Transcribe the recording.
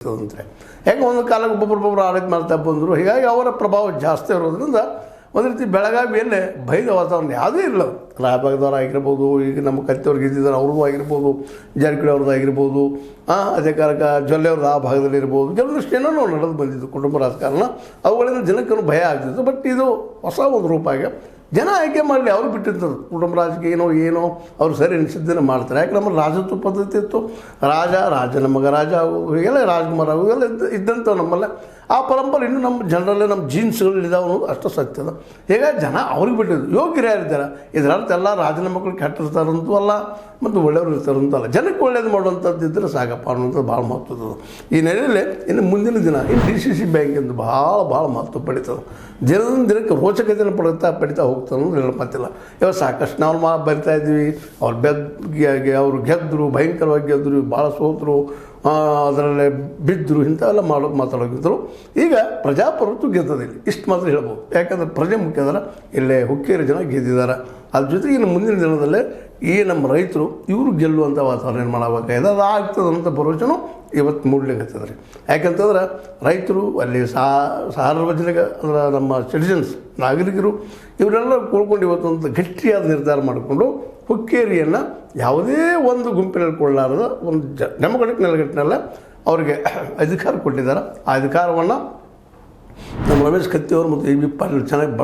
ಅಂದರೆ ಯಾಕೆ ಒಂದು ಕಾಲಕ್ಕೆ ಒಬ್ಬೊಬ್ಬರು ಆಡಳಿತ ಮಾಡ್ತಾ ಬಂದರು. ಹೀಗಾಗಿ ಅವರ ಪ್ರಭಾವ ಜಾಸ್ತಿ ಇರೋದ್ರಿಂದ ಒಂದು ರೀತಿ ಬೆಳಗಾವಿಯಲ್ಲೇ ಭಯದ ವಾತಾವರಣ ಯಾವುದೇ ಇಲ್ಲ. ರಾಯಭಾಗದವ್ರು ಆಗಿರ್ಬೋದು, ಈಗ ನಮ್ಮ ಕತ್ತಿಯವ್ರಿಗೆ ಇದ್ದಿದ್ದಾರೆ ಅವ್ರದ್ದು ಆಗಿರ್ಬೋದು, ಜಾರಕಿಹೊಳಿ ಅವ್ರದ್ದು ಆಗಿರ್ಬೋದು, ಅದೇ ಕಾಲಕ್ಕೆ ಜೊಲ್ಲೆಯವ್ರದ್ದು ಆ ಭಾಗದಲ್ಲಿ ಇರ್ಬೋದು, ಕೆಲವೊಂದಿಷ್ಟು ಏನೋ ನಡೆದು ಬಂದಿದ್ದು ಕುಟುಂಬ ರಾಜಕಾರಣ. ಅವುಗಳಿಂದ ಜನಕ್ಕೂ ಭಯ ಆಗ್ತಿತ್ತು. ಬಟ್ ಇದು ಹೊಸ ಒಂದು ರೂಪ ಆಗಿ ಜನ ಆಯ್ಕೆ ಮಾಡಲಿ, ಅವ್ರು ಬಿಟ್ಟಿರ್ತಾರೆ. ಕುಟುಂಬ ರಾಜಕೀಯ ಏನೋ ಅವ್ರು ಸರಿ ಅನಿಸಿದ್ದನ್ನು ಮಾಡ್ತಾರೆ. ಯಾಕೆ ನಮ್ಮ ರಾಜತ್ವ ಪದ್ಧತಿ ಇತ್ತು, ರಾಜನ ಮಗ ರಾಜ ಆಗೋದು, ಹೀಗೆಲ್ಲ ರಾಜಕುಮಾರ್ ಆಗೋದು ಎಲ್ಲ ಇದ್ದಂಥವು ನಮ್ಮಲ್ಲ. ಆ ಪರಂಪರೆ ಇನ್ನೂ ನಮ್ಮ ಜನರಲ್ಲೇ ನಮ್ಮ ಜೀನ್ಸ್ಗಳಿದ್ದಾವೆ ಅನ್ನೋದು ಅಷ್ಟು ಸತ್ಯದ. ಹೀಗಾಗಿ ಜನ ಅವ್ರಿಗೆ ಬಿಟ್ಟಿದ್ದು. ಯೋಗ್ಯರು ಯಾರಿದ್ದಾರೆ, ಇದರರ್ಥ ಎಲ್ಲ ರಾಜನ ಮಕ್ಕಳು ಕೆಟ್ಟಿರ್ತಾರಂತೂ ಅಲ್ಲ, ಮತ್ತು ಒಳ್ಳೆಯವರು ಇರ್ತಾರಂತೂ ಅಲ್ಲ. ಜನಕ್ಕೆ ಒಳ್ಳೇದು ಮಾಡುವಂಥದ್ದು ಇದ್ದರೆ ಸಾಕಪ್ಪ ಅನ್ನೋಂಥದ್ದು ಭಾಳ ಮಹತ್ವದ. ಈ ನೆಲೆಯಲ್ಲಿ ಇನ್ನು ಮುಂದಿನ ದಿನ ಇನ್ನು DCC ಬ್ಯಾಂಕಿಂದು ಭಾಳ ಮಹತ್ವ ಪಡೀತದೆ. ದಿನದಿಂದ ದಿನಕ್ಕೆ ರೋಚಕತೆಯನ್ನು ಪಡಿತಾ ಹೋಗ್ತಾರೆ ಅನ್ನೋದು ಹೇಳೋ ಮಾತಿಲ್ಲ. ಇವಾಗ ಸಾಕಷ್ಟು ನಾವು ಬರಿತಾ ಇದ್ದೀವಿ, ಅವ್ರು ಗೆದ್ದರು, ಭಯಂಕರವಾಗಿ ಗೆದ್ದರು, ಭಾಳ ಸೋತರು, ಅದರಲ್ಲೇ ಬಿದ್ದರು, ಇಂಥವೆಲ್ಲ ಮಾತಾಡೋಗಿದ್ದರು. ಈಗ ಪ್ರಜಾಪ್ರಭುತ್ವ ಗೆದ್ದದಿಲ್ಲ, ಇಷ್ಟು ಮಾತ್ರ ಹೇಳ್ಬೋದು. ಯಾಕಂದರೆ ಪ್ರಜೆ ಮುಖ್ಯ ಅದರ ಇಲ್ಲೇ ಹುಕ್ಕೇರಿ ಜನ ಗೆದ್ದಿದ್ದಾರೆ. ಅದ್ರ ಜೊತೆಗೆ ಇನ್ನು ಮುಂದಿನ ದಿನದಲ್ಲೇ ಈ ನಮ್ಮ ರೈತರು ಇವರು ಗೆಲ್ಲುವಂಥ ವಾತಾವರಣ ಮಾಡಬೇಕಾಗಿದೆ. ಅದು ಆಗ್ತದಂಥ ಭರವಸೆನೂ ಇವತ್ತು ಮೂಡಲಿಕ್ಕೆ ರೀ. ಯಾಕಂತಂದ್ರೆ ರೈತರು ಅಲ್ಲಿ ಸಾರ್ವಜನಿಕ ಅಂದ್ರೆ ನಮ್ಮ ಸಿಟಿಜನ್ಸ್ ನಾಗರಿಕರು ಇವರೆಲ್ಲ ಕೂಡ್ಕೊಂಡು ಇವತ್ತೊಂದು ಗಟ್ಟಿಯಾದ ನಿರ್ಧಾರ ಮಾಡಿಕೊಂಡು ಹುಕ್ಕೇರಿಯನ್ನು ಯಾವುದೇ ಒಂದು ಗುಂಪಿನಲ್ಲಿ ಕೊಳ್ಳಾರದ ಒಂದು ಡೆಮೊಕ್ರೆಟಿಕ್ ನೆಲೆಗಟ್ಟಿನೆಲ್ಲ ಅವರಿಗೆ ಅಧಿಕಾರ ಕೊಟ್ಟಿದ್ದಾರೆ. ಆ ಅಧಿಕಾರವನ್ನು ನಮ್ಮ ರಮೇಶ್ ಕತ್ತಿಯವರು ಮತ್ತು AB ಪಾಟೀಲ್ ಚೆನ್ನಾಗಿ